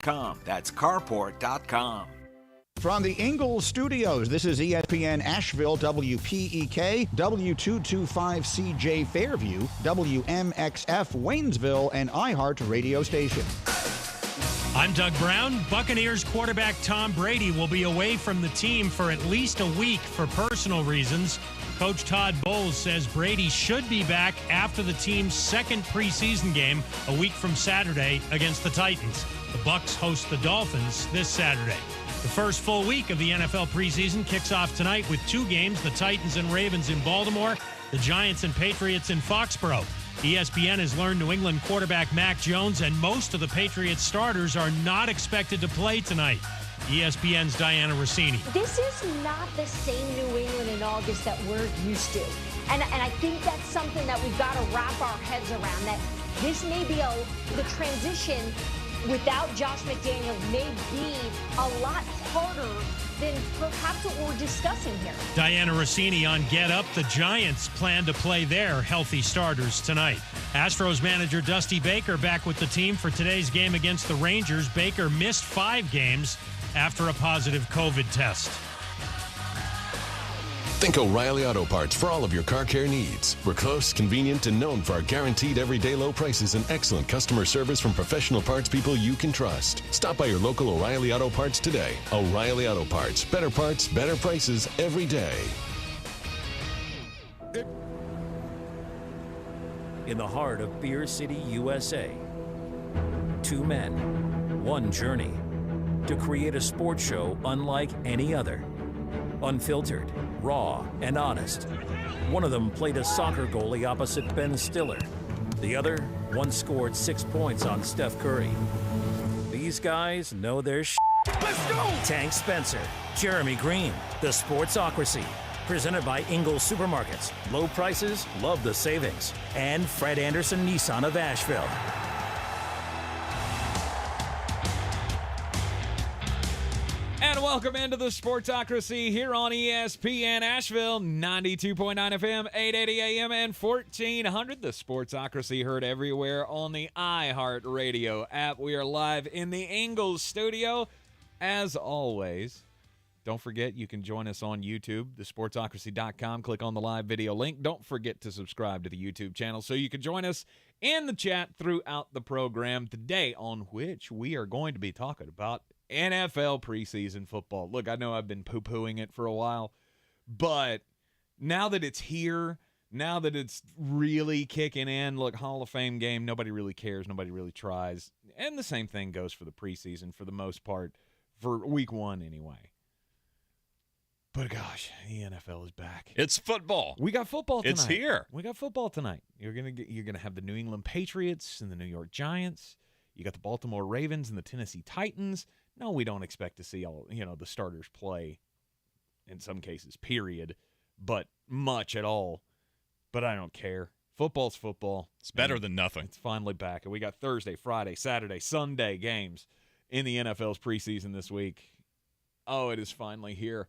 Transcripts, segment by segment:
carport.com. That's carport.com. From the Ingles Studios, this is ESPN Asheville, WPEK, W225CJ Fairview, WMXF Waynesville, and iHeart radio station. I'm Doug Brown. Buccaneers quarterback Tom Brady will be away from the team for at least a week for personal reasons. Coach Todd Bowles says Brady should be back after the team's second preseason game a week from Saturday against the Titans. The Bucs host the Dolphins this Saturday. The first full week of the NFL preseason kicks off tonight with two games, the Titans and Ravens in Baltimore, the Giants and Patriots in Foxborough. ESPN has learned New England quarterback Mac Jones and most of the Patriots starters are not expected to play tonight. ESPN's Diana Rossini. This is not the same New England in August that we're used to. And I think that's something that we've got to wrap our heads around, that this may be the transition without Josh McDaniels may be a lot harder than perhaps what we're discussing here. Diana Rossini on Get Up. The Giants plan to play their healthy starters tonight. Astros manager Dusty Baker back with the team for today's game against the Rangers. Baker missed 5 games after a positive COVID test. Think O'Reilly Auto Parts for all of your car care needs. We're close, convenient, and known for our guaranteed everyday low prices and excellent customer service from professional parts people you can trust. Stop by your local O'Reilly Auto Parts today. O'Reilly Auto Parts. Better parts, better prices every day. In the heart of Beer City, USA, 2 men, 1 journey to create a sports show unlike any other. Unfiltered, raw, and honest. One of them played a soccer goalie opposite Ben Stiller. The other once scored 6 points on Steph Curry. These guys know their shit. Let's go! Tank Spencer, Jeremy Greene, the Sportsocracy. Presented by Ingles Supermarkets. Low prices, love the savings. And Fred Anderson Nissan of Asheville. And welcome into the Sportsocracy here on ESPN Asheville, 92.9 FM, 880 AM, and 1400. The Sportsocracy heard everywhere on the iHeart Radio app. We are live in the Ingles Studio. As always, don't forget you can join us on YouTube, thesportsocracy.com. Click on the live video link. Don't forget to subscribe to the YouTube channel so you can join us in the chat throughout the program today, on which we are going to be talking about NFL preseason football. Look, I know I've been poo-pooing it for a while, but now that it's here, now that it's really kicking in, look, Hall of Fame game, nobody really cares, nobody really tries. And the same thing goes for the preseason for the most part, for week 1 anyway. But gosh, the NFL is back. It's football. We got football tonight. It's here. We got football tonight. You're gonna have the New England Patriots and the New York Giants. You got the Baltimore Ravens and the Tennessee Titans. No, we don't expect to see all, the starters play in some cases, period, but much at all. But I don't care. Football's football. It's better than nothing. It's finally back. And we got Thursday, Friday, Saturday, Sunday games in the NFL's preseason this week. Oh, it is finally here.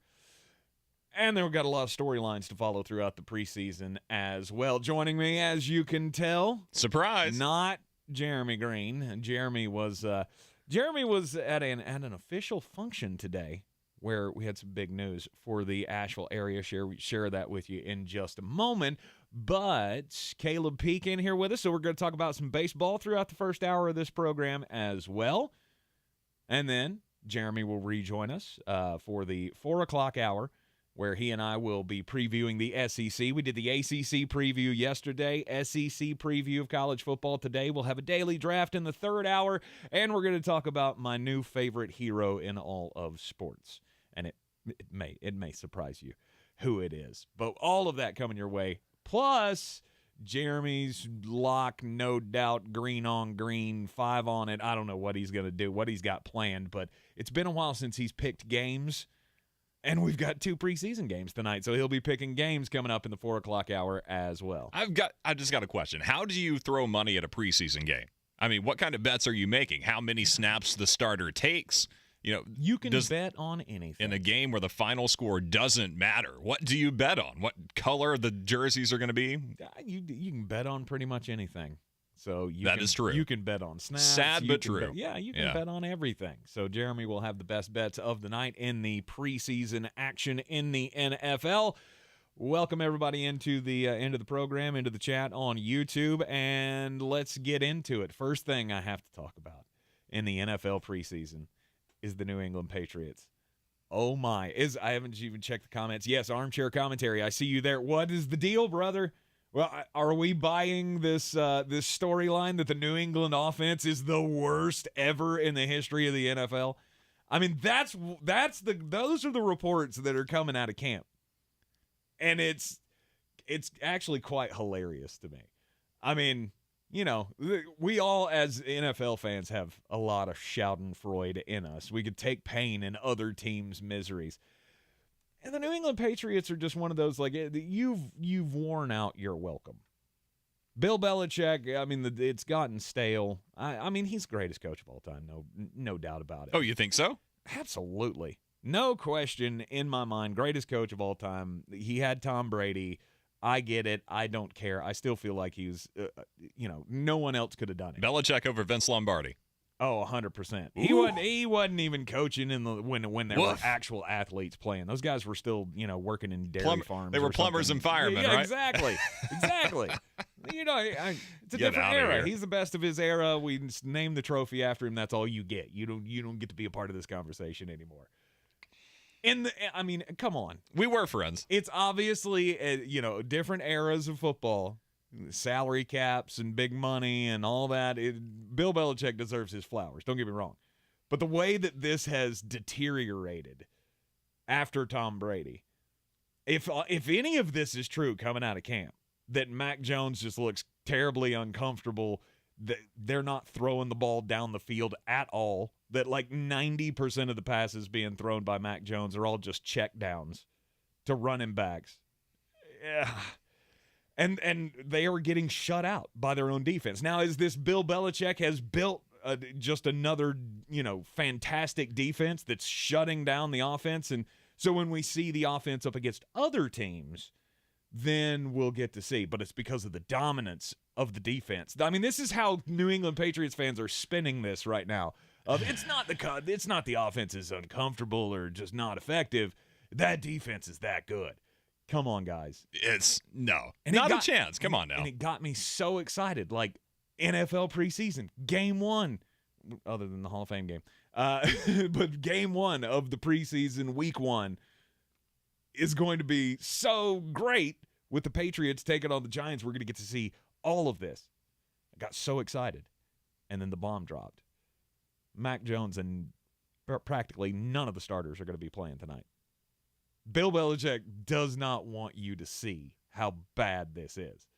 And then we've got a lot of storylines to follow throughout the preseason as well. Joining me, as you can tell. Surprise. Not Jeremy Greene. Jeremy was at an official function today where we had some big news for the Asheville area. Share that with you in just a moment. But Caleb Peak in here with us, so we're going to talk about some baseball throughout the first hour of this program as well. And then Jeremy will rejoin us for the 4 o'clock hour, where he and I will be previewing the SEC. We did the ACC preview yesterday, SEC preview of college football today. We'll have a daily draft in the third hour, and we're going to talk about my new favorite hero in all of sports. And it may surprise you who it is. But all of that coming your way. Plus, Jeremy's lock, no doubt, green on green, 5 on it. I don't know what he's going to do, what he's got planned, but it's been a while since he's picked games. And we've got 2 preseason games tonight, so he'll be picking games coming up in the 4 o'clock hour as well. I just got a question. How do you throw money at a preseason game? I mean, what kind of bets are you making? How many snaps the starter takes? You can bet on anything. In a game where the final score doesn't matter, what do you bet on? What color the jerseys are going to be? You can bet on pretty much anything. So that is true. You can bet on snaps. Sad but true. You can bet on everything. So Jeremy will have the best bets of the night in the preseason action in the NFL. Welcome everybody into the program, into the chat on YouTube, and let's get into it. First thing I have to talk about in the NFL preseason is the New England Patriots. Oh my! I haven't even checked the comments. Yes, armchair commentary. I see you there. What is the deal, brother? Well, are we buying this storyline that the New England offense is the worst ever in the history of the NFL? I mean, those are the reports that are coming out of camp, and it's actually quite hilarious to me. I mean, you know, we all as NFL fans have a lot of schadenfreude in us. We could take pain in other teams' miseries. And the New England Patriots are just one of those, like, you've worn out your welcome. Bill Belichick, I mean, it's gotten stale. I mean, he's the greatest coach of all time, no doubt about it. Oh, you think so? Absolutely. No question in my mind, greatest coach of all time. He had Tom Brady. I get it. I don't care. I still feel like he's, no one else could have done it. Belichick over Vince Lombardi. Oh, 100%. He wasn't even coaching when there were actual athletes playing. Those guys were still, working in dairy farms. They were plumbers and firemen, yeah, right? Exactly. It's a different era. Here. He's the best of his era. We named the trophy after him. That's all you get. You don't get to be a part of this conversation anymore. Come on. We were friends. It's obviously, different eras of football. Salary caps and big money and all that. Bill Belichick deserves his flowers. Don't get me wrong. But the way that this has deteriorated after Tom Brady, if any of this is true coming out of camp, that Mac Jones just looks terribly uncomfortable, that they're not throwing the ball down the field at all, that like 90% of the passes being thrown by Mac Jones are all just check downs to running backs. Yeah. And they are getting shut out by their own defense. Now, is this Bill Belichick has built just another, fantastic defense that's shutting down the offense? And so when we see the offense up against other teams, then we'll get to see. But it's because of the dominance of the defense. I mean, this is how New England Patriots fans are spinning this right now. It's not the offense is uncomfortable or just not effective. That defense is that good. Come on, guys. It's no. Not a chance. Come on now. And it got me so excited. Like NFL preseason, game 1, other than the Hall of Fame game. But game 1 of the preseason, week 1, is going to be so great with the Patriots taking on the Giants. We're going to get to see all of this. I got so excited. And then the bomb dropped. Mac Jones and practically none of the starters are going to be playing tonight. Bill Belichick does not want you to see how bad this is.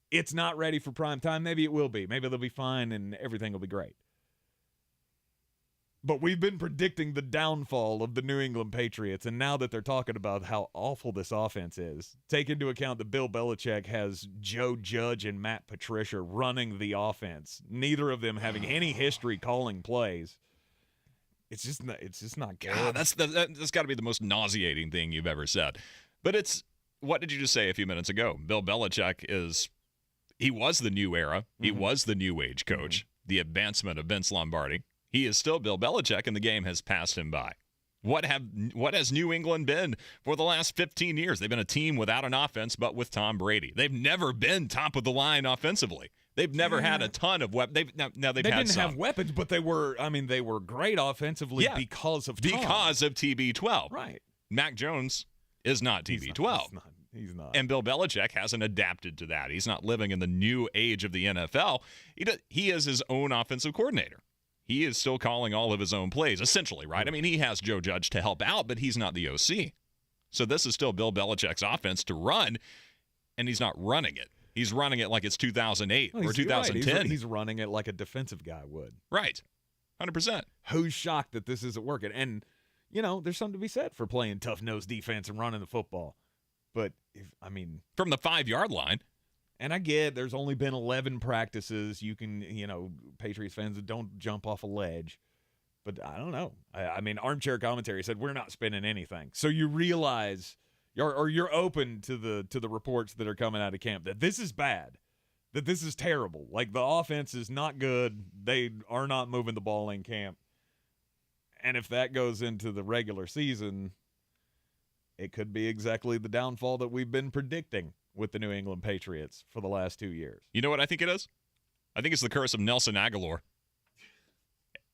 It's not ready for prime time. Maybe it will be. Maybe they'll be fine and everything will be great. But we've been predicting the downfall of the New England Patriots, and now that they're talking about how awful this offense is, take into account that Bill Belichick has Joe Judge and Matt Patricia running the offense, neither of them having any history calling plays. It's just not good. God, that's got to be the most nauseating thing you've ever said. But what did you just say a few minutes ago? Bill Belichick he was the new era. Mm-hmm. He was the new age coach, the advancement of Vince Lombardi. He is still Bill Belichick, and the game has passed him by. What has New England been for the last 15 years? They've been a team without an offense, but with Tom Brady. They've never been top of the line offensively. They've never had a ton of weapons. They didn't have weapons, but they were great offensively because of Tom. Because of TB12. Right. Mac Jones is not TB12. He's not. And Bill Belichick hasn't adapted to that. He's not living in the new age of the NFL. He is his own offensive coordinator. He is still calling all of his own plays, essentially, right? I mean, he has Joe Judge to help out, but he's not the OC. So this is still Bill Belichick's offense to run, and he's not running it. He's running it like it's 2008 or 2010. Right. He's running it like a defensive guy would. Right. 100%. Who's shocked that this isn't working? And, there's something to be said for playing tough-nosed defense and running the football. But, from the 5-yard line. And I get there's only been 11 practices. You can, Patriots fans don't jump off a ledge. But I don't know. Armchair commentary said we're not spinning anything. So you realize, or you're open to the reports that are coming out of camp that this is bad. that this is terrible. Like, the offense is not good. They are not moving the ball in camp. And if that goes into the regular season, it could be exactly the downfall that we've been predicting with the New England Patriots for the last 2 years. You know what I think it is? I think it's the curse of Nelson Aguilar.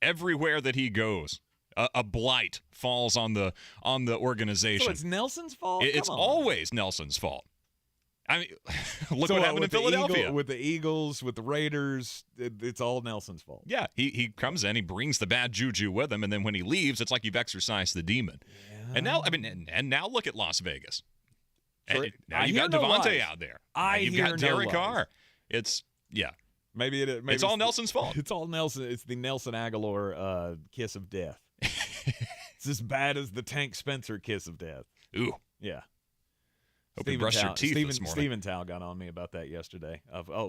Everywhere that he goes, a blight falls on the organization. So it's Nelson's fault? It's always Nelson's fault. I mean, look so what happened in Philadelphia. With the Eagles, with the Raiders, it's all Nelson's fault. Yeah, he comes in, he brings the bad juju with him, and then when he leaves, it's like you've exorcised the demon. Yeah. And now, and now look at Las Vegas. Sure. And now you've got Devontae out there. You've got Derek Carr. Maybe it's all Nelson's fault. It's all Nelson. It's the Nelson Aguilar kiss of death. It's as bad as the Tank Spencer kiss of death. Ooh. Yeah. Hope you brushed your teeth this morning. Steven Tao got on me about that yesterday.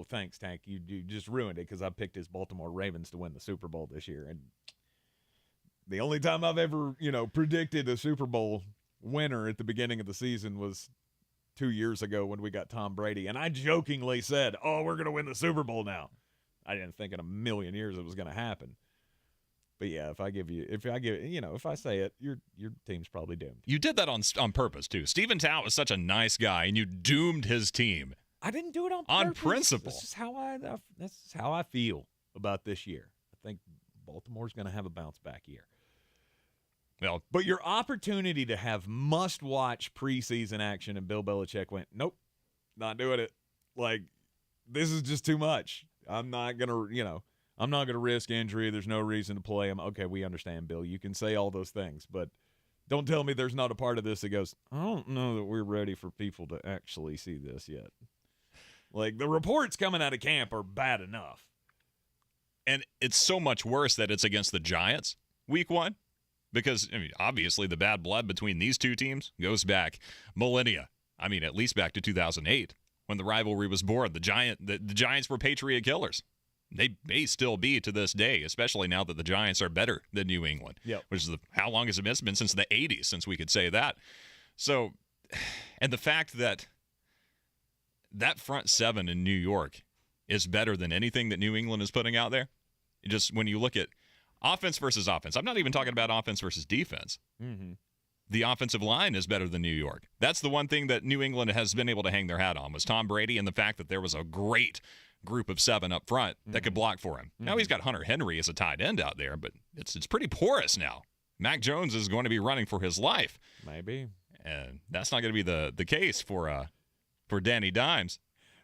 Thanks, Tank. You just ruined it because I picked his Baltimore Ravens to win the Super Bowl this year. And the only time I've ever, predicted a Super Bowl winner at the beginning of the season was 2 years ago when we got Tom Brady. And I jokingly said, we're going to win the Super Bowl now. I didn't think in a million years it was going to happen. But yeah, if I say it, your team's probably doomed. You did that on purpose too. Steven Tao is such a nice guy, and you doomed his team. I didn't do it on purpose. On principle. This is how I feel about this year. I think Baltimore's going to have a bounce back year. Well, but your opportunity to have must-watch preseason action, and Bill Belichick went, nope, not doing it. Like, this is just too much. I'm not going to risk injury. There's no reason to play him. Okay, we understand, Bill. You can say all those things, but don't tell me there's not a part of this that goes, I don't know that we're ready for people to actually see this yet. Like, the reports coming out of camp are bad enough. And it's so much worse that it's against the Giants week one, because obviously the bad blood between these two teams goes back millennia. At least back to 2008 when the rivalry was born. The Giants were Patriot killers. They may still be to this day, especially now that the Giants are better than New England. Yep. Which is how long has it been? It's been since the 80s since we could say that. So, and the fact that front seven in New York is better than anything that New England is putting out there. Just when you look at offense versus offense, I'm not even talking about offense versus defense. Mm-hmm. The offensive line is better than New York. That's the one thing that New England has been able to hang their hat on, was Tom Brady and the fact that there was a great group of seven up front that could block for him. Now he's got Hunter Henry as a tight end out there, but it's pretty porous now. Mac Jones is going to be running for his life. Maybe. And that's not going to be the case for Danny Dimes.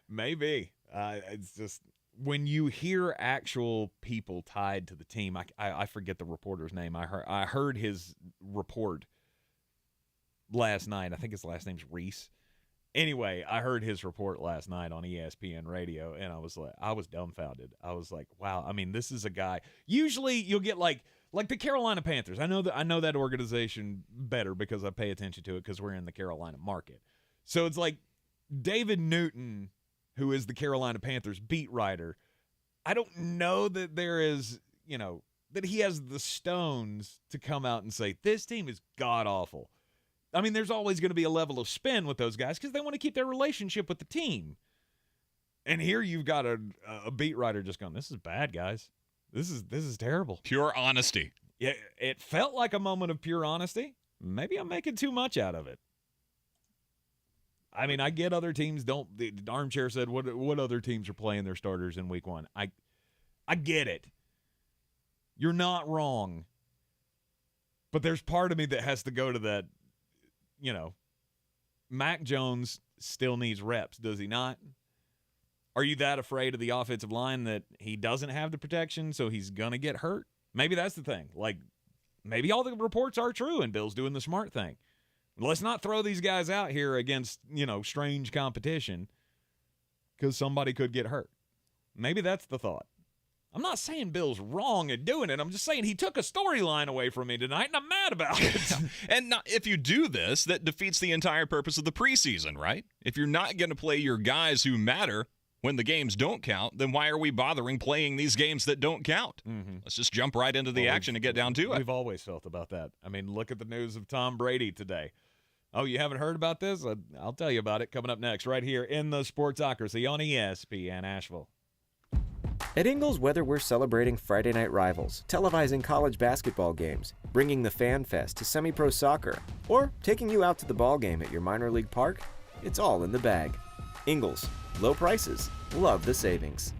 Maybe. It's just when you hear actual people tied to the team, I forget the reporter's name. I heard his report last night. I think his last name's Reese. Anyway, I heard his report last night on ESPN Radio, and I was dumbfounded. I was like, wow. This is a guy. Usually, you'll get like the Carolina Panthers. I know that organization better because I pay attention to it because we're in the Carolina market. So it's like David Newton, who is the Carolina Panthers beat writer. I don't know that there is, that he has the stones to come out and say this team is god awful. There's always going to be a level of spin with those guys because they want to keep their relationship with the team. And here you've got a beat writer just going, this is bad, guys. This is terrible. Pure honesty. Yeah, it felt like a moment of pure honesty. Maybe I'm making too much out of it. I get other teams don't. The armchair said, what other teams are playing their starters in week one? I get it. You're not wrong. But there's part of me that has to go to that. Mac Jones still needs reps, does he not? Are you that afraid of the offensive line that he doesn't have the protection, so he's going to get hurt? Maybe that's the thing. Like, maybe all the reports are true and Bill's doing the smart thing. Let's not throw these guys out here against, strange competition because somebody could get hurt. Maybe that's the thought. I'm not saying Bill's wrong at doing it. I'm just saying he took a storyline away from me tonight, and I'm mad about it. And if you do this, that defeats the entire purpose of the preseason, right? If you're not going to play your guys who matter when the games don't count, then why are we bothering playing these games that don't count? Mm-hmm. Let's just jump right into the action and get down to it. We've always felt about that. Look at the news of Tom Brady today. Oh, you haven't heard about this? I'll tell you about it coming up next right here in the Sportsocracy on ESPN Asheville. At Ingles, whether we're celebrating Friday night rivals, televising college basketball games, bringing the Fan Fest to semi-pro soccer, or taking you out to the ball game at your minor league park, it's all in the bag. Ingles, low prices, love the savings.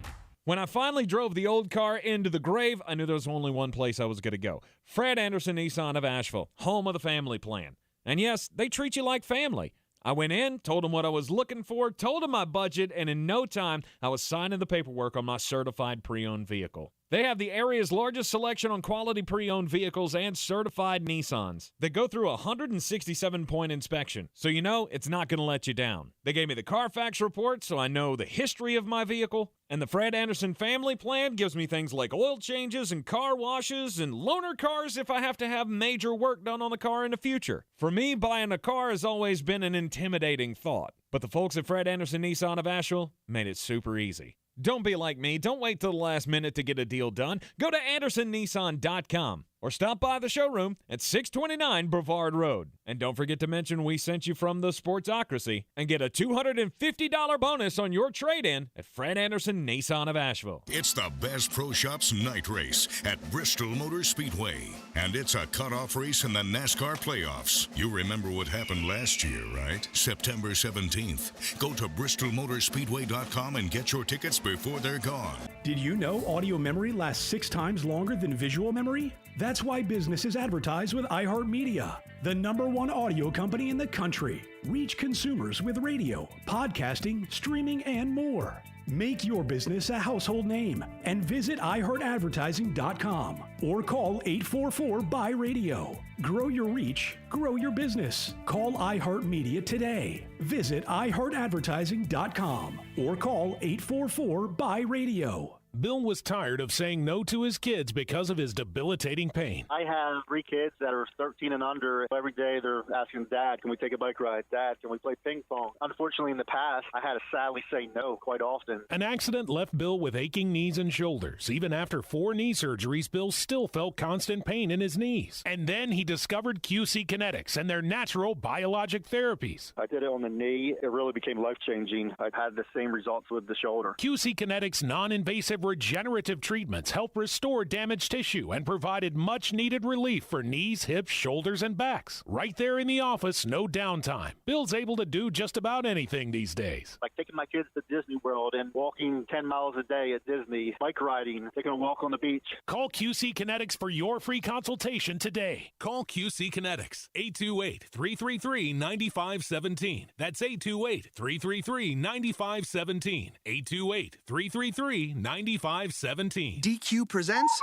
When I finally drove the old car into the grave, I knew there was only one place I was going to go. Fred Anderson Nissan of Asheville, home of the family plan. And yes, they treat you like family. I went in, told them what I was looking for, told them my budget, and in no time, I was signing the paperwork on my certified pre-owned vehicle. They have the area's largest selection on quality pre-owned vehicles and certified Nissans. They go through a 167-point inspection, so you know it's not going to let you down. They gave me the Carfax report, so I know the history of my vehicle. And the Fred Anderson family plan gives me things like oil changes and car washes and loaner cars if I have to have major work done on the car in the future. For me, buying a car has always been an intimidating thought. But the folks at Fred Anderson Nissan of Asheville made it super easy. Don't be like me. Don't wait till the last minute to get a deal done. Go to AndersonNissan.com or stop by the showroom at 629 Brevard Road. And don't forget to mention we sent you from the Sportsocracy and get a $250 bonus on your trade-in at Fred Anderson Nissan of Asheville. It's the Best Pro Shops night race at Bristol Motor Speedway. And it's a cutoff race in the NASCAR playoffs. You remember what happened last year, right? September 17th. Go to BristolMotorspeedway.com and get your tickets before they're gone. Did you know audio memory lasts 6 times longer than visual memory? That's why businesses advertise with iHeartMedia, the #1 audio company in the country. Reach consumers with radio, podcasting, streaming, and more. Make your business a household name and visit iHeartAdvertising.com or call 844-BUY-RADIO. Grow your reach, grow your business. Call iHeartMedia today. Visit iHeartAdvertising.com or call 844-BUY-RADIO. Bill was tired of saying no to his kids because of his debilitating pain. I have 3 kids that are 13 and under. Every day they're asking, Dad, can we take a bike ride? Dad, can we play ping pong? Unfortunately, in the past, I had to sadly say no quite often. An accident left Bill with aching knees and shoulders. Even after 4 knee surgeries, Bill still felt constant pain in his knees. And then he discovered QC Kinetics and their natural biologic therapies. I did it on the knee. It really became life-changing. I've had the same results with the shoulder. QC Kinetics non-invasive regenerative treatments help restore damaged tissue and provided much-needed relief for knees, hips, shoulders, and backs. Right there in the office, no downtime. Bill's able to do just about anything these days. Like taking my kids to Disney World and walking 10 miles a day at Disney, bike riding, taking a walk on the beach. Call QC Kinetics for your free consultation today. Call QC Kinetics, 828-333-9517. That's 828-333-9517. 828-333-9517. DQ presents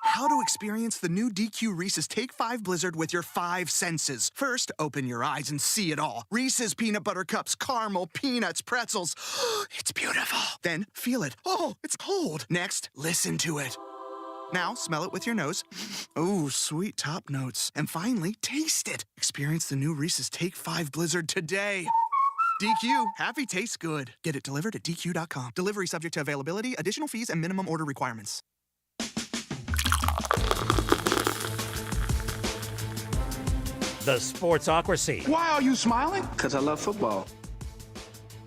how to experience the new DQ Reese's Take 5 Blizzard with your 5 senses. First, open your eyes and see it all. Reese's Peanut Butter Cups, caramel, peanuts, pretzels. It's beautiful. Then, feel it. Oh, it's cold. Next, listen to it. Now, smell it with your nose. Ooh, sweet top notes. And finally, taste it. Experience the new Reese's Take 5 Blizzard today. DQ, happy tastes good. Get it delivered at DQ.com. Delivery subject to availability, additional fees, and minimum order requirements. The Sportsocracy. Why are you smiling? Because I love football.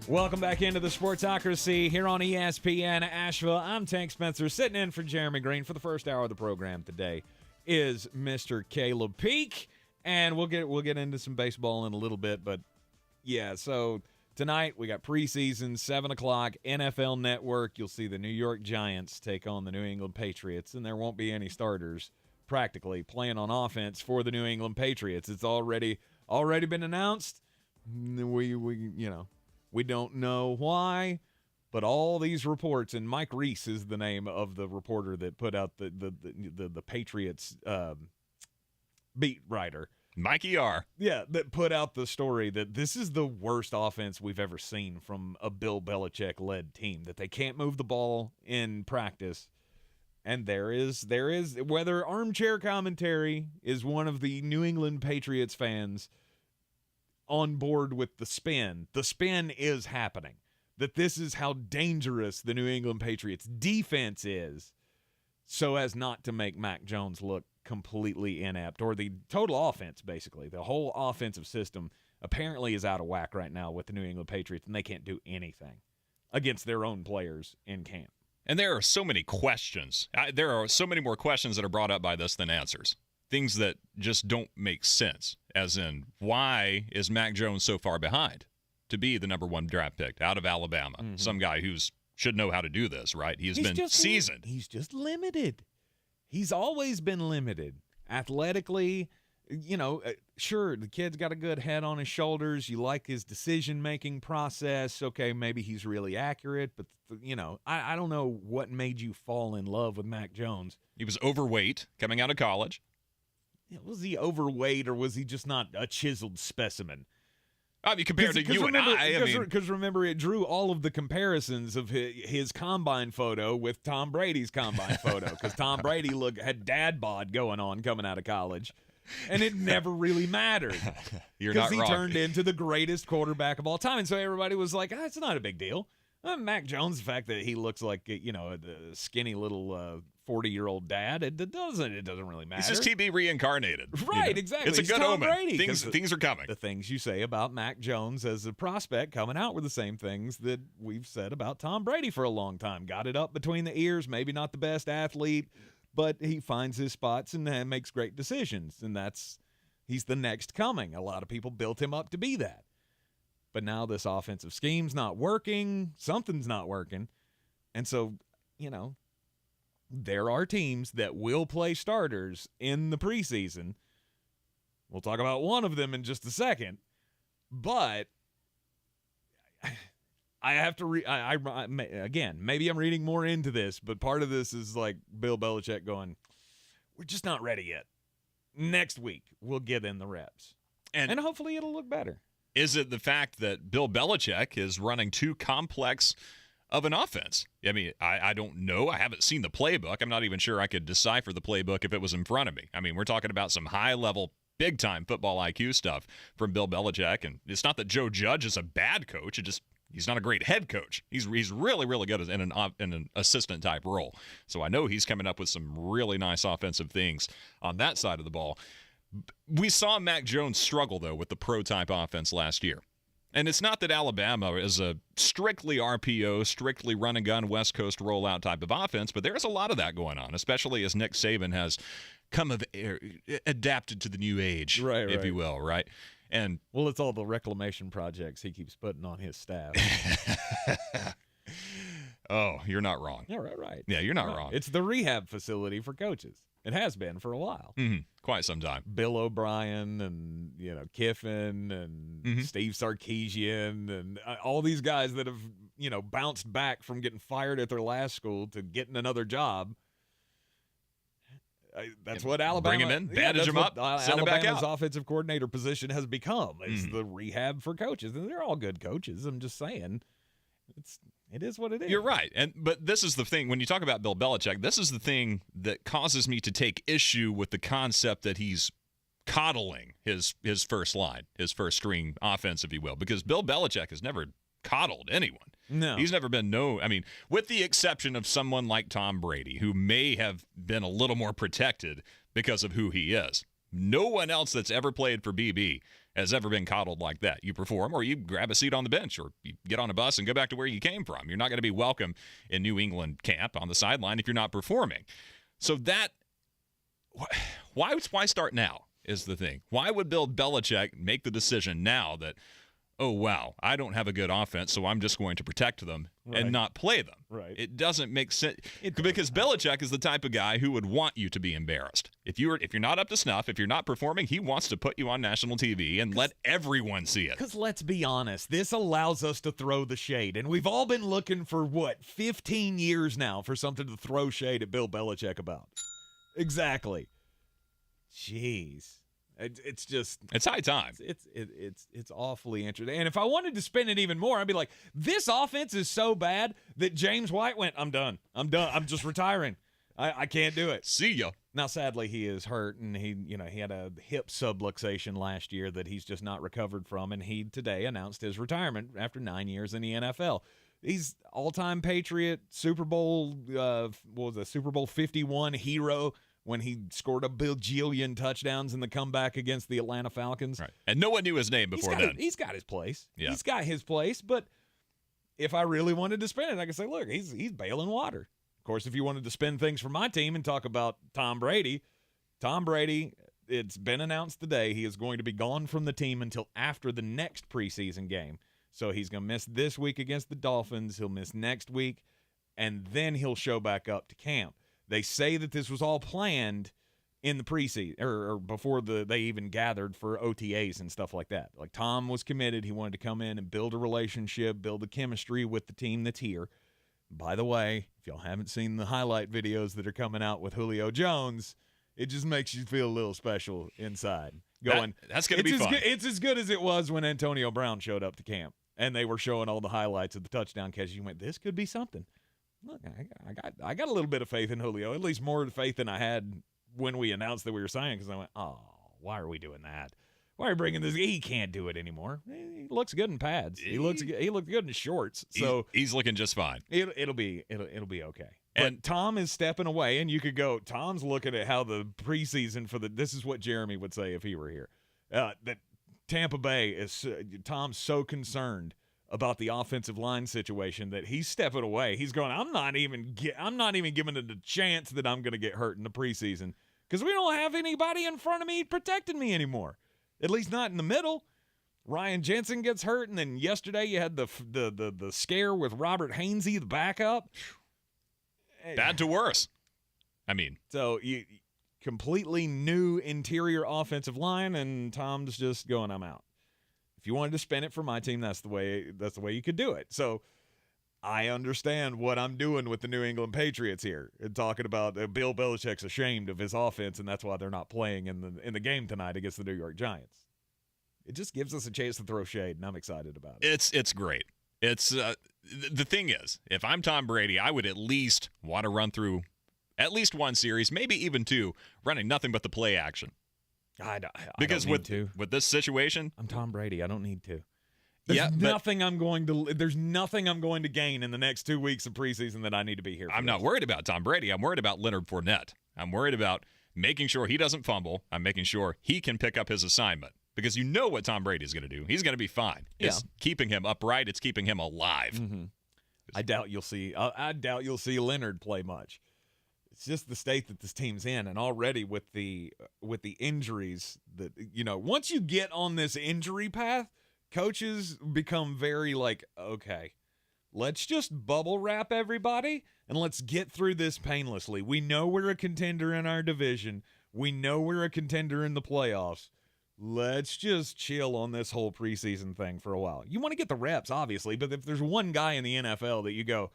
Welcome back into the Sportsocracy here on ESPN Asheville. I'm Tank Spencer, sitting in for Jeremy Greene for the first hour of the program today is Mr. Caleb Peak, and we'll get into some baseball in a little bit, but yeah, so tonight we got preseason, 7 o'clock, NFL Network. You'll see the New York Giants take on the New England Patriots, and there won't be any starters practically playing on offense for the New England Patriots. It's already been announced. We don't know why, but all these reports, and Mike Reese is the name of the reporter that put out the Patriots beat writer. Mikey R. Yeah, that put out the story that this is the worst offense we've ever seen from a Bill Belichick-led team, that they can't move the ball in practice. And there is whether armchair commentary is one of the New England Patriots fans on board with the spin is happening. That this is how dangerous the New England Patriots defense is, so as not to make Mac Jones look completely inept, or the total offense, basically. The whole offensive system apparently is out of whack right now with the New England Patriots, and they can't do anything against their own players in camp. And there are so many questions. There are so many more questions that are brought up by this than answers. Things that just don't make sense, as in, why is Mac Jones so far behind to be the number 1 draft pick out of Alabama? Mm-hmm. Some guy should know how to do this, right? He's been seasoned. He's just limited. He's always been limited. Athletically, sure, the kid's got a good head on his shoulders. You like his decision-making process. Okay, maybe he's really accurate, but, I don't know what made you fall in love with Mac Jones. He was overweight coming out of college. Was he overweight, or was he just not a chiseled specimen? I mean, compared to you and I. Because remember, it drew all of the comparisons of his combine photo with Tom Brady's combine photo, because Tom Brady had dad bod going on coming out of college, and it never really mattered. You're not wrong. Because he turned into the greatest quarterback of all time, and so everybody was like, it's not a big deal. Mac Jones, the fact that he looks like, the skinny little 40-year-old dad, it doesn't really matter. He's just TB reincarnated. Right, exactly. It's a good Tom omen. Brady, Things are coming. The things you say about Mac Jones as a prospect coming out were the same things that we've said about Tom Brady for a long time. Got it up between the ears, maybe not the best athlete, but he finds his spots and makes great decisions, and he's the next coming. A lot of people built him up to be that. But now this offensive scheme's not working. Something's not working. And so, there are teams that will play starters in the preseason. We'll talk about one of them in just a second. But I have to again, maybe I'm reading more into this, but part of this is like Bill Belichick going, we're just not ready yet. Next week, we'll get in the reps. And hopefully it'll look better. Is it the fact that Bill Belichick is running too complex of an offense? I mean, I don't know. I haven't seen the playbook. I'm not even sure I could decipher the playbook if it was in front of me. I mean, we're talking about some high-level, big-time football IQ stuff from Bill Belichick. And it's not that Joe Judge is a bad coach. He's not a great head coach. He's really, really good in an assistant-type role. So I know he's coming up with some really nice offensive things on that side of the ball. We saw Mac Jones struggle, though, with the pro-type offense last year. And it's not that Alabama is a strictly RPO, strictly run-and-gun West Coast rollout type of offense, but there's a lot of that going on, especially as Nick Saban has adapted to the new age, if you will, right? And well, it's all the reclamation projects he keeps putting on his staff. Oh, you're not wrong. Yeah, right. Yeah, you're not wrong. It's the rehab facility for coaches. It has been for a while. Mm-hmm. Quite some time. Bill O'Brien and, Kiffin and Steve Sarkisian and all these guys that have, bounced back from getting fired at their last school to getting another job. That's what Alabama... Bring him in, bandage him up, send him back out. Alabama's offensive coordinator position has become. Is the rehab for coaches. And they're all good coaches. I'm just saying. It is what it is. You're right. But this is the thing. When you talk about Bill Belichick, this is the thing that causes me to take issue with the concept that he's coddling his first line, his first string offense, if you will, because Bill Belichick has never coddled anyone. No. He's never been with the exception of someone like Tom Brady, who may have been a little more protected because of who he is. No one else that's ever played for BB has ever been coddled like that. You perform, or you grab a seat on the bench, or you get on a bus and go back to where you came from. You're not going to be welcome in New England camp on the sideline if you're not performing. So why start now is the thing. Why would Bill Belichick make the decision now that, oh, wow, I don't have a good offense, so I'm just going to protect them and not play them? Right. It doesn't make sense because Belichick is the type of guy who would want you to be embarrassed. If you're not up to snuff, if you're not performing, he wants to put you on national TV and let everyone see it. Because let's be honest, this allows us to throw the shade. And we've all been looking for, 15 years now for something to throw shade at Bill Belichick about. Exactly. Jeez. It's high time. It's awfully interesting. And if I wanted to spin it even more, I'd be like, this offense is so bad that James White went, I'm done. I'm just retiring. I can't do it. See ya. Now, sadly, he is hurt, and he had a hip subluxation last year that he's just not recovered from, and he today announced his retirement after 9 years in the NFL. He's all-time Patriot, Super Bowl, Super Bowl 51 hero, when he scored a bajillion touchdowns in the comeback against the Atlanta Falcons. Right. And no one knew his name before then. He's got his place. Yeah. He's got his place, but if I really wanted to spin it, I could say, look, he's bailing water. Of course, if you wanted to spin things for my team and talk about Tom Brady, it's been announced today he is going to be gone from the team until after the next preseason game. So he's going to miss this week against the Dolphins. He'll miss next week, and then he'll show back up to camp. They say that this was all planned in the preseason or before they even gathered for OTAs and stuff like that. Like, Tom was committed. He wanted to come in and build a relationship, build a chemistry with the team that's here. By the way, if y'all haven't seen the highlight videos that are coming out with Julio Jones, it just makes you feel a little special inside. That's going to be fun. It's as good as it was when Antonio Brown showed up to camp and they were showing all the highlights of the touchdown catches. You went, this could be something. Look, I got a little bit of faith in Julio, at least more faith than I had when we announced that we were signing, because I went, oh, why are we doing that? Why are we bringing this? He can't do it anymore. He looks good in pads. He looks good in shorts. So he's looking just fine. It'll be okay. And Tom is stepping away, and you could go, Tom's looking at how the preseason this is what Jeremy would say if he were here. That Tampa Bay is Tom's so concerned about the offensive line situation that he's stepping away. He's going, I'm not even giving it a chance that I'm going to get hurt in the preseason because we don't have anybody in front of me protecting me anymore. At least not in the middle. Ryan Jensen gets hurt, and then yesterday you had the scare with Robert Hainsey, the backup. Bad to worse. I mean, so you completely new interior offensive line, and Tom's just going, I'm out. If you wanted to spin it for my team, that's the way you could do it. So I understand what I'm doing with the New England Patriots here and talking about Bill Belichick's ashamed of his offense, and that's why they're not playing in the game tonight against the New York Giants. It just gives us a chance to throw shade, and I'm excited about it. It's great. It's the thing is, if I'm Tom Brady, I would at least want to run through at least one series, maybe even two, running nothing but the play action. Because with this situation, I'm Tom Brady. I don't need to. There's nothing I'm going to gain in the next 2 weeks of preseason that I need to be here for. I'm not worried about Tom Brady. I'm worried about Leonard Fournette. I'm worried about making sure he doesn't fumble. I'm making sure he can pick up his assignment. Because you know what Tom Brady is going to do. He's going to be fine. Yeah. It's keeping him upright. It's keeping him alive. Mm-hmm. I doubt you'll see Leonard play much. It's just the state that this team's in, and already with the injuries that once you get on this injury path, coaches become very like, okay, let's just bubble wrap everybody and let's get through this painlessly. We know we're a contender in our division. We know we're a contender in the playoffs. Let's just chill on this whole preseason thing for a while. You want to get the reps, obviously, but if there's one guy in the NFL that you go,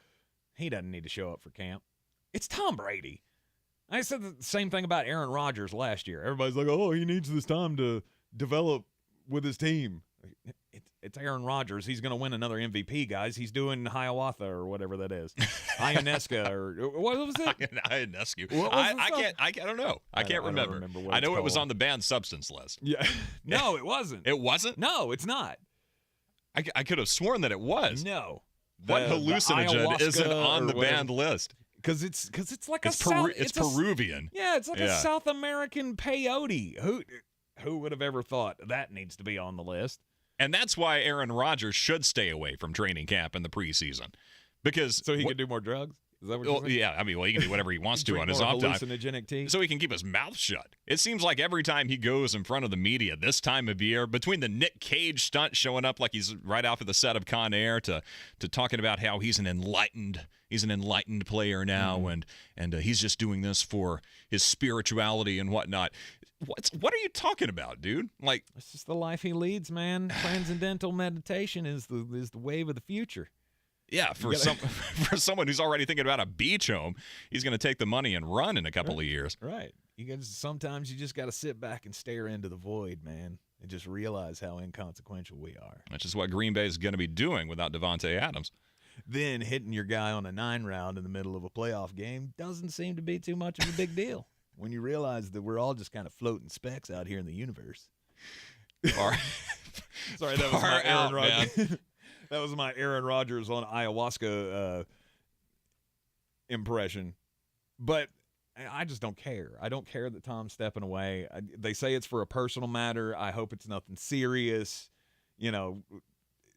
he doesn't need to show up for camp, it's Tom Brady. I said the same thing about Aaron Rodgers last year. Everybody's like, oh, he needs this time to develop with his team. It's Aaron Rodgers. He's going to win another MVP, guys. He's doing Hiawatha or whatever that is. Ionesca or what was it? Ionescu. I don't know. I can't remember. I know it was on the banned substance list. Yeah. No, it wasn't. It wasn't? No, it's not. I could have sworn that it was. No. What hallucinogen isn't on the banned list? Because it's like it's Peruvian. It's like a South American peyote. Who would have ever thought that needs to be on the list? And that's why Aaron Rodgers should stay away from training camp in the preseason. So he can do more drugs? Is that what you're saying? Yeah, I mean, he can do whatever he wants to on his off time. Hallucinogenic tea? So he can keep his mouth shut. It seems like every time he goes in front of the media this time of year, between the Nick Cage stunt showing up like he's right off of the set of Con Air to talking about how he's an enlightened player now, and he's just doing this for his spirituality and whatnot. What are you talking about, dude? Like, it's just the life he leads, man. Transcendental meditation is the wave of the future. Yeah, for someone who's already thinking about a beach home, he's going to take the money and run in a couple of years. Right. Sometimes you just got to sit back and stare into the void, man, and just realize how inconsequential we are. Which is what Green Bay is going to be doing without Devontae Adams. Then hitting your guy on a 9-round in the middle of a playoff game doesn't seem to be too much of a big deal when you realize that we're all just kind of floating specks out here in the universe. Sorry, that was my Aaron Rodgers. That was my Aaron Rodgers on ayahuasca impression. But I just don't care. I don't care that Tom's stepping away. They say it's for a personal matter. I hope it's nothing serious. You know,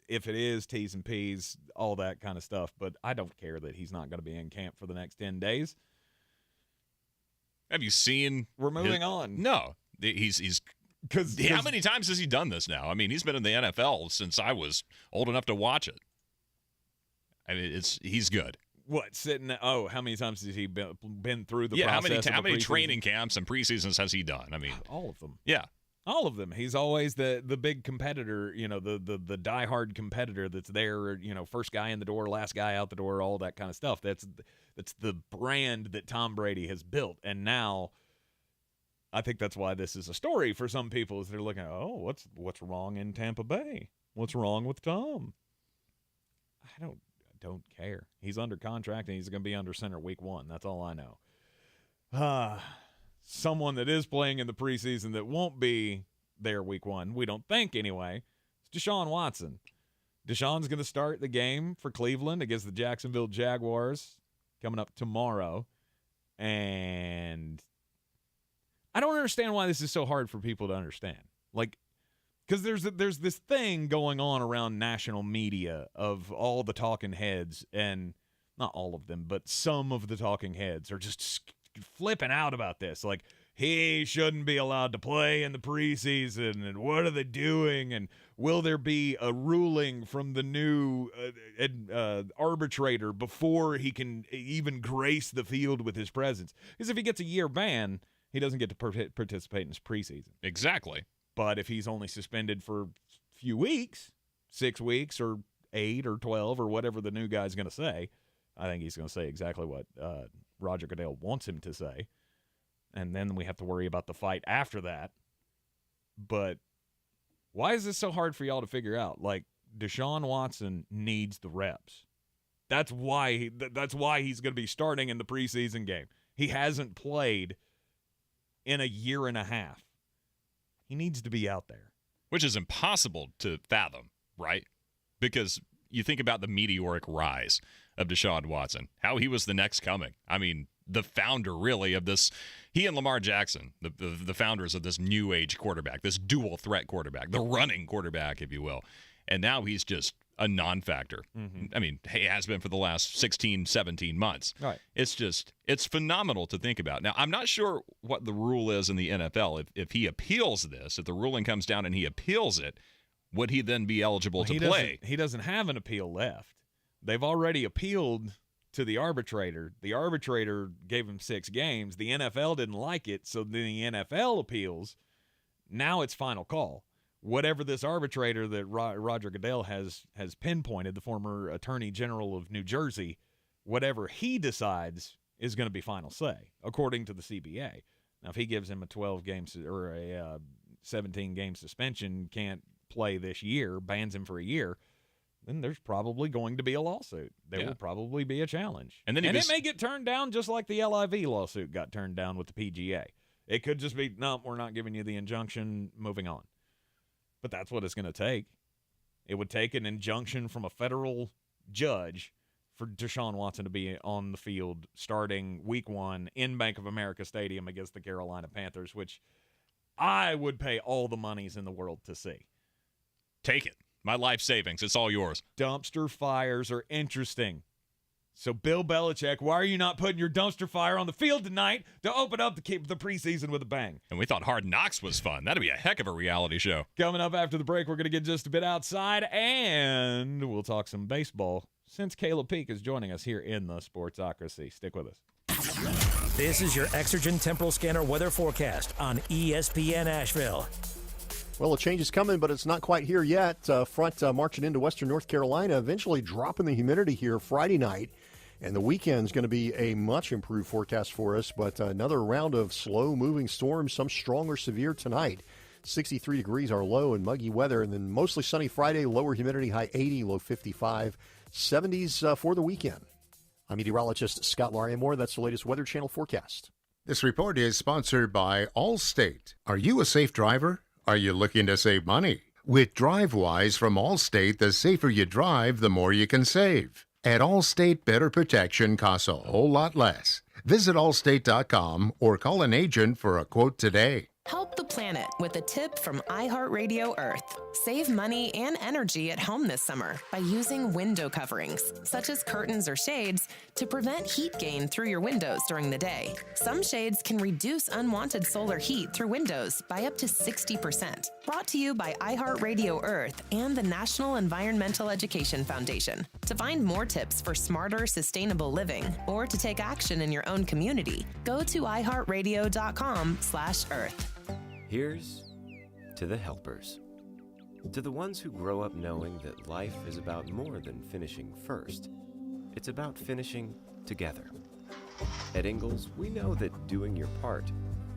if it is, T's and P's, all that kind of stuff. But I don't care that he's not going to be in camp for the next 10 days. Have you seen? We're moving on. No, he's because how many times has he done this now? I mean, he's been in the NFL since I was old enough to watch it. I mean, he's good. What, how many times has he been through the process? How many training camps and preseasons has he done? I mean, all of them. Yeah. All of them. He's always the big competitor, you know, the diehard competitor that's there, you know, first guy in the door, last guy out the door, all that kind of stuff. That's the brand that Tom Brady has built. And now I think that's why this is a story for some people, is they're looking at, oh, what's wrong in Tampa Bay? What's wrong with Tom? I don't care. He's under contract, and he's going to be under center week 1. That's all I know. Someone that is playing in the preseason that won't be there week 1, we don't think anyway, is Deshaun Watson. Deshaun's going to start the game for Cleveland against the Jacksonville Jaguars coming up tomorrow. And I don't understand why this is so hard for people to understand. Like, because there's this thing going on around national media of all the talking heads, and not all of them, but some of the talking heads are just flipping out about this. Like, he shouldn't be allowed to play in the preseason, and what are they doing, and will there be a ruling from the new arbitrator before he can even grace the field with his presence? Because if he gets a year ban, he doesn't get to participate in his preseason. Exactly. But if he's only suspended for a few weeks, 6 weeks or 8 or 12 or whatever the new guy's going to say, I think he's going to say exactly what Roger Goodell wants him to say. And then we have to worry about the fight after that. But why is this so hard for y'all to figure out? Like, Deshaun Watson needs the reps. That's why he's going to be starting in the preseason game. He hasn't played in a year and a half. He needs to be out there. Which is impossible to fathom, right? Because you think about the meteoric rise of Deshaun Watson, how he was the next coming. I mean, the founder, really, of this. He and Lamar Jackson, the founders of this new age quarterback, this dual threat quarterback, the running quarterback, if you will. And now he's just a non-factor. Mm-hmm. I mean, he has been for the last 16, 17 months. Right. It's phenomenal to think about. Now, I'm not sure what the rule is in the NFL. If he appeals this, if the ruling comes down and he appeals it, would he then be eligible to play? He doesn't have an appeal left. They've already appealed to the arbitrator. The arbitrator gave him 6 games. The NFL didn't like it, so then the NFL appeals. Now it's final call. Whatever this arbitrator that Roger Goodell has pinpointed, the former Attorney General of New Jersey, whatever he decides is going to be final say, according to the CBA. Now, if he gives him a 12-game or a 17-game suspension, can't play this year, bans him for a year, then there's probably going to be a lawsuit. There will probably be a challenge. And it may get turned down just like the LIV lawsuit got turned down with the PGA. It could just be, no, we're not giving you the injunction, moving on. But that's what it's going to take. It would take an injunction from a federal judge for Deshaun Watson to be on the field starting week 1 in Bank of America Stadium against the Carolina Panthers, which I would pay all the monies in the world to see. Take it. My life savings. It's all yours. Dumpster fires are interesting. So, Bill Belichick, why are you not putting your dumpster fire on the field tonight to open up the preseason with a bang? And we thought Hard Knocks was fun. That'd be a heck of a reality show. Coming up after the break, we're going to get just a bit outside, and we'll talk some baseball since Caleb Peak is joining us here in the Sportsocracy. Stick with us. This is your Exergen Temporal Scanner weather forecast on ESPN Asheville. Well, a change is coming, but it's not quite here yet. Front marching into western North Carolina, eventually dropping the humidity here Friday night. And the weekend's going to be a much improved forecast for us, but another round of slow-moving storms, some strong or severe tonight. 63 degrees our low and muggy weather, and then mostly sunny Friday, lower humidity, high 80, low 55, 70s for the weekend. I'm meteorologist Scott Lariamore. That's the latest Weather Channel forecast. This report is sponsored by Allstate. Are you a safe driver? Are you looking to save money? With DriveWise from Allstate, the safer you drive, the more you can save. At Allstate, better protection costs a whole lot less. Visit allstate.com or call an agent for a quote today. Help the planet with a tip from iHeartRadio Earth. Save money and energy at home this summer by using window coverings, such as curtains or shades, to prevent heat gain through your windows during the day. Some shades can reduce unwanted solar heat through windows by up to 60%. Brought to you by iHeartRadio Earth and the National Environmental Education Foundation. To find more tips for smarter, sustainable living, or to take action in your own community, go to iHeartRadio.com/Earth. Here's to the helpers. To the ones who grow up knowing that life is about more than finishing first. It's about finishing together. At Ingles, we know that doing your part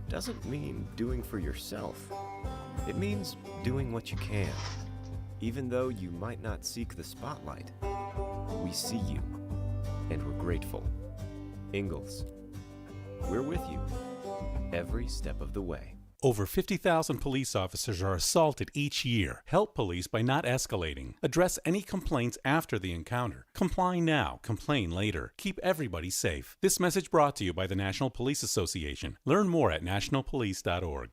doesn't mean doing for yourself. It means doing what you can. Even though you might not seek the spotlight, we see you, and we're grateful. Ingles, we're with you every step of the way. Over 50,000 police officers are assaulted each year. Help police by not escalating. Address any complaints after the encounter. Comply now, complain later. Keep everybody safe. This message brought to you by the National Police Association. Learn more at nationalpolice.org.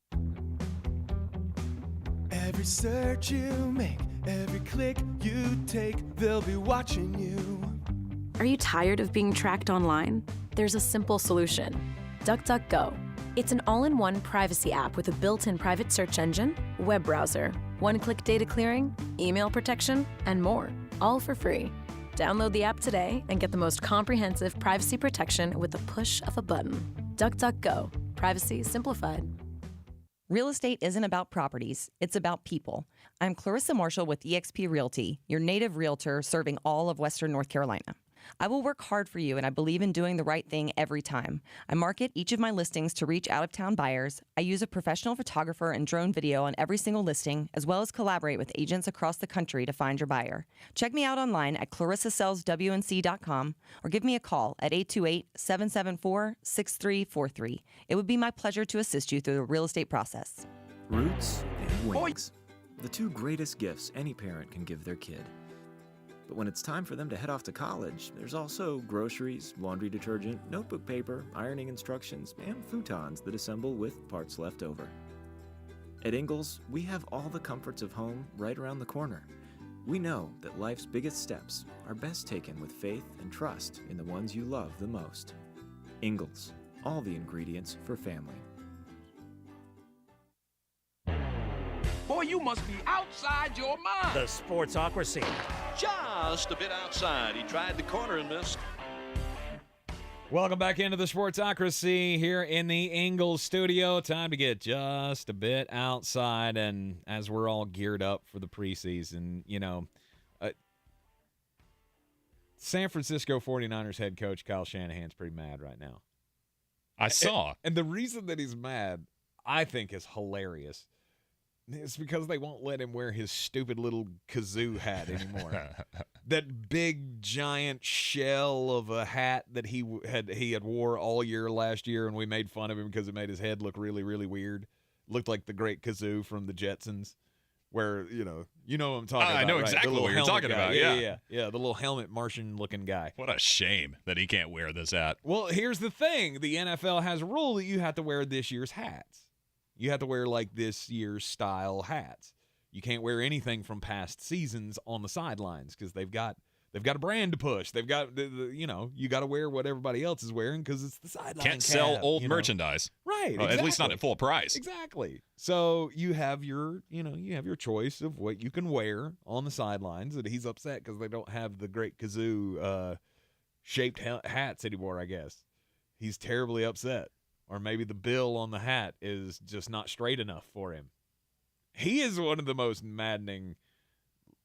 Every search you make, every click you take, they'll be watching you. Are you tired of being tracked online? There's a simple solution. DuckDuckGo. It's an all-in-one privacy app with a built-in private search engine, web browser, one-click data clearing, email protection, and more, all for free. Download the app today and get the most comprehensive privacy protection with the push of a button. DuckDuckGo. Privacy simplified. Real estate isn't about properties, it's about people. I'm Clarissa Marshall with eXp Realty, your native realtor serving all of Western North Carolina. I will work hard for you, and I believe in doing the right thing every time. I market each of my listings to reach out-of-town buyers. I use a professional photographer and drone video on every single listing, as well as collaborate with agents across the country to find your buyer. Check me out online at clarissasellswnc.com or give me a call at 828-774-6343. It would be my pleasure to assist you through the real estate process. Roots and wings. The two greatest gifts any parent can give their kid. But when it's time for them to head off to college, there's also groceries, laundry detergent, notebook paper, ironing instructions, and futons that assemble with parts left over. At Ingles, we have all the comforts of home right around the corner. We know that life's biggest steps are best taken with faith and trust in the ones you love the most. Ingles, all the ingredients for family. Boy, you must be outside your mind. The Sportsocracy. Just a bit outside. He tried the corner and missed. Welcome back into the Sportsocracy here in the Ingles studio. Time to get just a bit outside, and as we're all geared up for the preseason, San Francisco 49ers head coach Kyle Shanahan's pretty mad right now. I saw. And the reason that he's mad, I think, is hilarious. It's because they won't let him wear his stupid little kazoo hat anymore. That big giant shell of a hat that he had wore all year last year, and we made fun of him because it made his head look really, really weird. Looked like the great kazoo from the Jetsons, where what I'm talking about. I know right? exactly what you're talking about. Yeah, the little helmet Martian-looking guy. What a shame that he can't wear this hat. Well, here's the thing: the NFL has a rule that you have to wear this year's hats. You have to wear like this year's style hats. You can't wear anything from past seasons on the sidelines because they've got a brand to push. They've got you got to wear what everybody else is wearing because it's the sideline. Can't sell old merchandise, right? Well, exactly. At least not at full price. Exactly. So you have your choice of what you can wear on the sidelines. And he's upset because they don't have the great kazoo shaped hats anymore. I guess he's terribly upset. Or maybe the bill on the hat is just not straight enough for him. He is one of the most maddening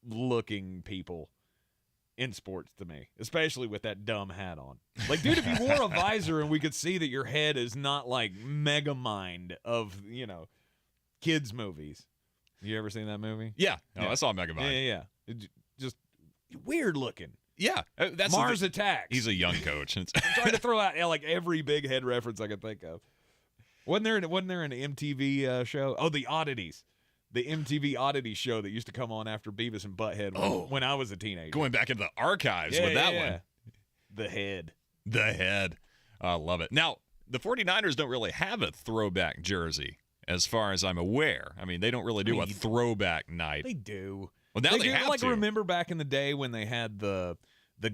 looking people in sports to me, especially with that dumb hat on. Like, dude, if you wore a visor and we could see that your head is not like Megamind of, kids movies. You ever seen that movie? Yeah. I saw Megamind. Yeah. Just weird looking. Yeah, that's Mars Attacks. He's a young coach. I'm trying to throw out like every big head reference I could think of. Wasn't there an MTV show? Oh, The Oddities. The MTV Oddities show that used to come on after Beavis and Butthead when I was a teenager. Going back into the archives with that one. The Head. The Head. I love it. Now, the 49ers don't really have a throwback jersey, as far as I'm aware. I mean, they don't really do a throwback night. They do. Well, now they have like, to. Remember back in the day when they had the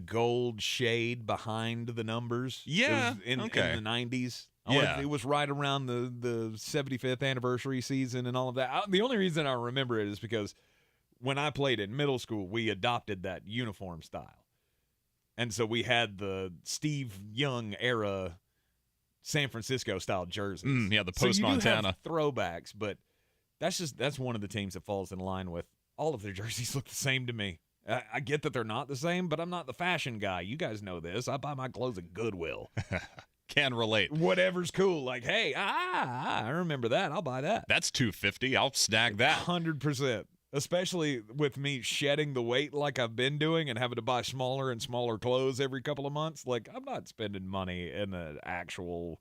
gold shade behind the numbers? Yeah. In the 90s. Yeah. It was right around the 75th anniversary season and all of that. The only reason I remember it is because when I played in middle school, we adopted that uniform style. And so we had the Steve Young era San Francisco style jerseys. Yeah, the post Montana throwbacks, but that's one of the teams that falls in line with all of their jerseys look the same to me. I get that they're not the same, but I'm not the fashion guy. You guys know this. I buy my clothes at Goodwill. Can relate. Whatever's cool. Like, hey, I remember that. I'll buy that. That's $250. I'll snag that. 100%. Especially with me shedding the weight like I've been doing and having to buy smaller and smaller clothes every couple of months. Like, I'm not spending money in an actual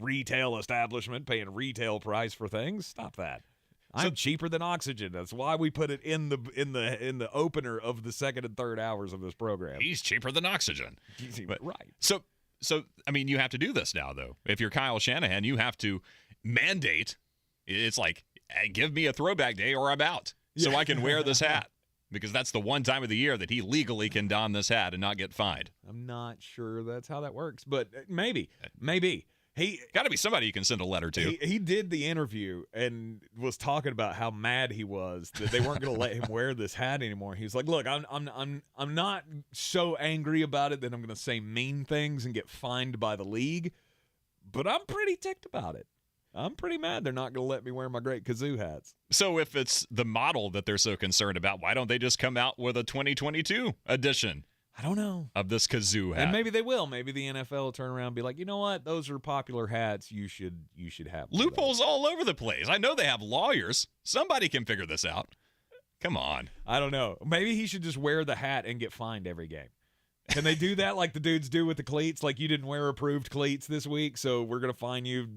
retail establishment paying retail price for things. Stop that. I'm cheaper than oxygen. That's why we put it in the opener of the second and third hours of this program. He's cheaper than oxygen. Right. So I mean, you have to do this now, though. If you're Kyle Shanahan, you have to mandate. It's like, hey, give me a throwback day or I'm out. So I can wear this hat, because that's the one time of the year that he legally can don this hat and not get fined. I'm not sure that's how that works, but maybe. He got to be somebody you can send a letter to. He did the interview and was talking about how mad he was that they weren't going to let him wear this hat anymore. He was like, "Look, I'm not so angry about it that I'm going to say mean things and get fined by the league, but I'm pretty ticked about it. I'm pretty mad they're not going to let me wear my great kazoo hats." So if it's the model that they're so concerned about, why don't they just come out with a 2022 edition? I don't know. Of this kazoo hat. And maybe they will. Maybe the NFL will turn around and be like, you know what? Those are popular hats. You should have loopholes all over the place. I know they have lawyers. Somebody can figure this out. Come on. I don't know. Maybe he should just wear the hat and get fined every game. Can they do that like the dudes do with the cleats? Like, you didn't wear approved cleats this week, so we're going to fine you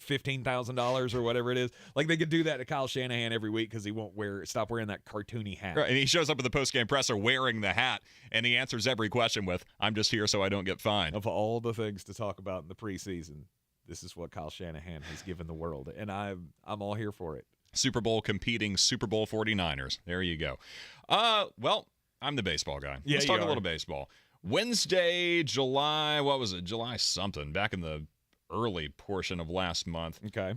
$15,000 or whatever it is. Like, they could do that to Kyle Shanahan every week because he won't stop wearing that cartoony hat. Right, and he shows up at the postgame presser wearing the hat, and he answers every question with, "I'm just here so I don't get fined." Of all the things to talk about in the preseason, this is what Kyle Shanahan has given the world, and I'm all here for it. Super Bowl competing Super Bowl 49ers. There you go. Well, I'm the baseball guy. Yeah, Let's talk a little baseball. Wednesday, July something, back in the early portion of last month. Okay.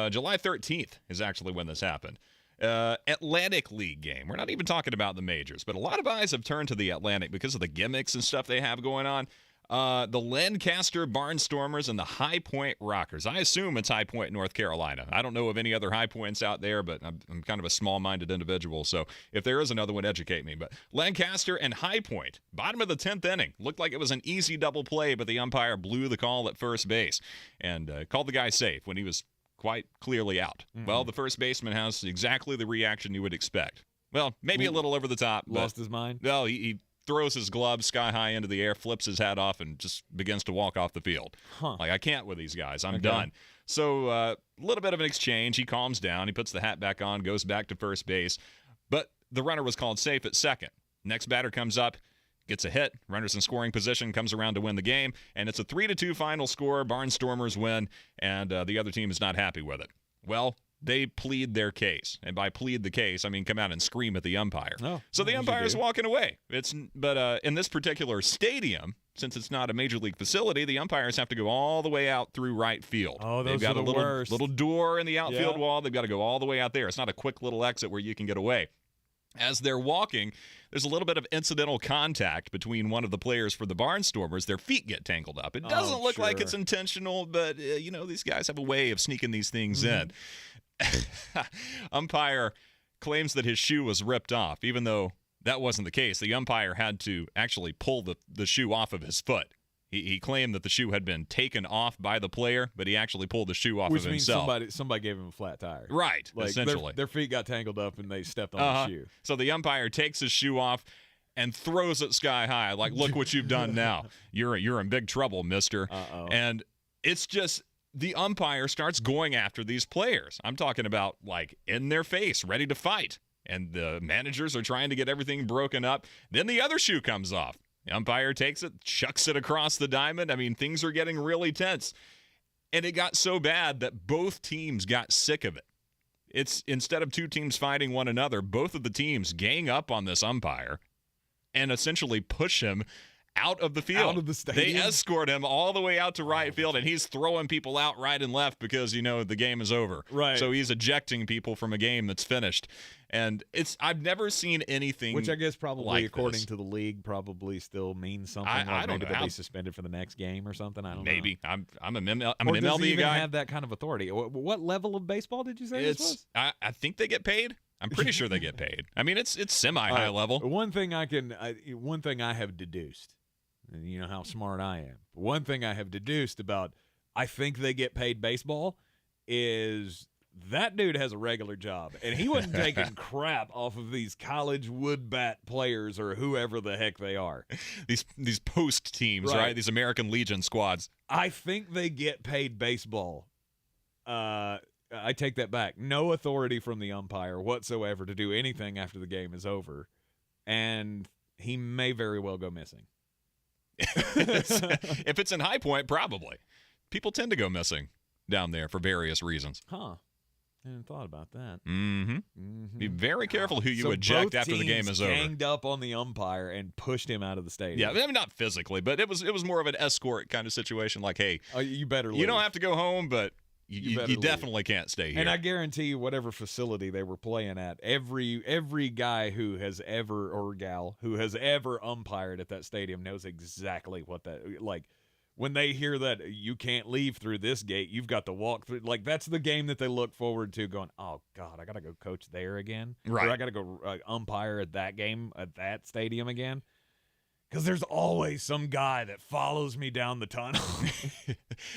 July 13th is actually when this happened. Atlantic League game. We're not even talking about the majors, but a lot of eyes have turned to the Atlantic because of the gimmicks and stuff they have going on. The Lancaster Barnstormers and the High Point Rockers. I assume it's High Point, North Carolina. I don't know of any other High Points out there, but I'm kind of a small-minded individual, so if there is another one, educate me. But Lancaster and High Point, bottom of the 10th inning. Looked like it was an easy double play, but the umpire blew the call at first base and called the guy safe when he was quite clearly out. Mm-hmm. Well, the first baseman has exactly the reaction you would expect. Well, maybe a little over the top. Lost his mind? No, he throws his gloves sky high into the air, flips his hat off, and just begins to walk off the field. Like, I can't with these guys. I'm done. So a little bit of an exchange. He calms down. He puts the hat back on, goes back to first base. But the runner was called safe at second. Next batter comes up, gets a hit. Runner's in scoring position, comes around to win the game. And it's a 3-2 final score. Barnstormers win, and the other team is not happy with it. Well, they plead their case. And by plead the case, I mean come out and scream at the umpire. So the umpire is walking away. But in this particular stadium, since it's not a major league facility, the umpires have to go all the way out through right field. Oh, those They've got are the worst. little door in the outfield wall. They've got to go all the way out there. It's not a quick little exit where you can get away. As they're walking, there's a little bit of incidental contact between one of the players for the Barnstormers. Their feet get tangled up. It doesn't look like it's intentional, but, these guys have a way of sneaking these things in. Umpire claims that his shoe was ripped off, even though that wasn't the case. The umpire had to actually pull the shoe off of his foot. He claimed that the shoe had been taken off by the player, but he actually pulled the shoe off of himself. Which means somebody gave him a flat tire. Right, like essentially. Their feet got tangled up and they stepped on the shoe. So the umpire takes his shoe off and throws it sky high, like, look what you've done now. You're in big trouble, mister. And it's just the umpire starts going after these players. I'm talking about, like, in their face, ready to fight. And the managers are trying to get everything broken up. Then the other shoe comes off. The umpire takes it, chucks it across the diamond. I mean, things are getting really tense. And it got so bad that both teams got sick of it. It's instead of two teams fighting one another, both of the teams gang up on this umpire and essentially push him out of the field. Out of the stadium? They escort him all the way out to right field, and he's throwing people out right and left because, the game is over. Right. So he's ejecting people from a game that's finished. And I've never seen anything Which I guess probably, like according this. to the league, probably still means something. I don't maybe know. they'll be suspended for the next game or something. I don't know. Maybe. I'm an Or MLB does he even guy. have that kind of authority? What level of baseball did you say this was? I think they get paid. I'm pretty sure they get paid. I mean, it's semi-high level. One thing I have deduced, and you know how smart I am. One thing I have deduced about I think they get paid baseball is that dude has a regular job, and he wasn't taking crap off of these college wood bat players or whoever the heck they are. These post teams, right? These American Legion squads. I think they get paid baseball. I take that back. No authority from the umpire whatsoever to do anything after the game is over, and he may very well go missing. If it's in High Point, probably. People tend to go missing down there for various reasons. Huh. I hadn't thought about that. Mm-hmm. Be very careful who you eject after the game is over. Ganged up on the umpire and pushed him out of the stadium. Yeah, I mean, not physically, but it was more of an escort kind of situation. Like, hey, you better leave. You don't have to go home, but you definitely can't stay here. And I guarantee you, whatever facility they were playing at, every guy who has ever, or gal who has ever umpired at that stadium knows exactly what that, like, when they hear that you can't leave through this gate, you've got to walk through. Like, that's the game that they look forward to, going, oh, God, I got to go coach there again. Right. Or I got to go umpire at that game at that stadium again. Because there's always some guy that follows me down the tunnel.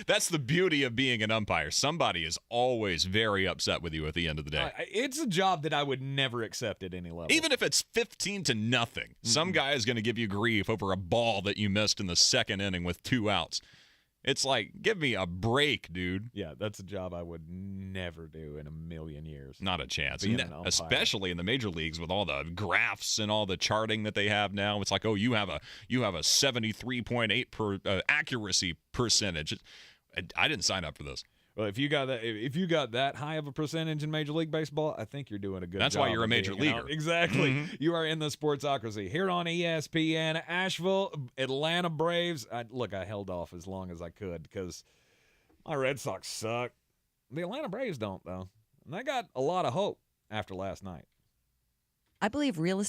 That's the beauty of being an umpire. Somebody is always very upset with you at the end of the day. It's a job that I would never accept at any level. Even if it's 15-0, some guy is going to give you grief over a ball that you missed in the second inning with 2 outs. It's like, give me a break, dude. Yeah, that's a job I would never do in a million years. Not a chance. Being an umpire. Especially in the major leagues with all the graphs and all the charting that they have now. It's like, oh, you have a 73.8 accuracy percentage. I didn't sign up for this. Well, if you got that high of a percentage in Major League Baseball, I think you're doing a good job. That's why you're a major leaguer. Exactly. Mm-hmm. You are in the Sportsocracy here on ESPN Asheville, Atlanta Braves. I held off as long as I could because my Red Sox suck. The Atlanta Braves don't, though. And they got a lot of hope after last night. I believe real estate